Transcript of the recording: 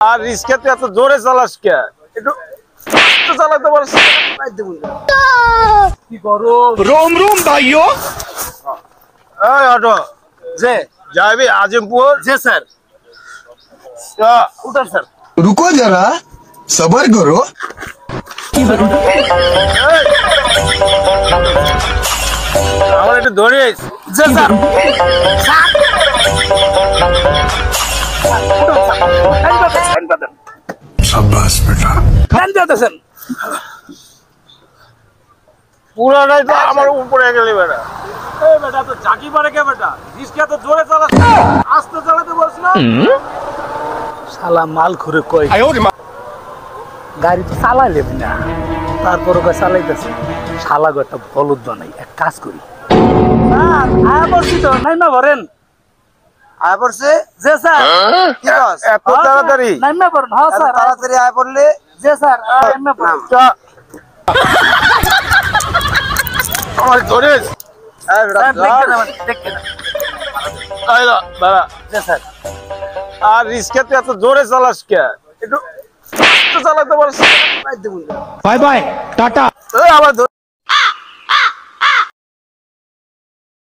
আর রিস্কাতে এত জোরে চালাস কে? একটু আস্তে চালাতে পারছিস? কি করো? रोम रोम भाइयों। এই অটো जे যাবি আজিমপুর? जे सर उधर सर। रुको जरा सबर करो। আমার একটু ধরিস। जे सर शाबाश बेटा। सर পুরাটাই তো আমার উপরে গেলি বেটা। ए बेटा तो जाकी मारे क्या बेटा? जिसके तो जोरे चला आस्ते चलाते बस ना। শালা মাল ঘুরে কই গাড়ি তো চালাইলে না, তারপরও কই চালাইতেছে। শালা গো একটা বলদ নাই, এক কাজ করি স্যার আয়া বসি তো নাই না ভরেন আয় পড়ছে যে স্যার কি কস এত তাড়াতাড়ি? নাই না ভরেন। হ্যাঁ স্যার তাড়াতাড়ি আয় পড়লে যে স্যার এমএ ভরেন। আমার ধরিস। এই বেটা স্যার দেখতে না দেখতে না এই না দাঁড়া। যে স্যার আর রিস্কাতে এত জোরে চালাস কে? একটু আস্তে চালাতে পারছিস? Bye bye tata. আমার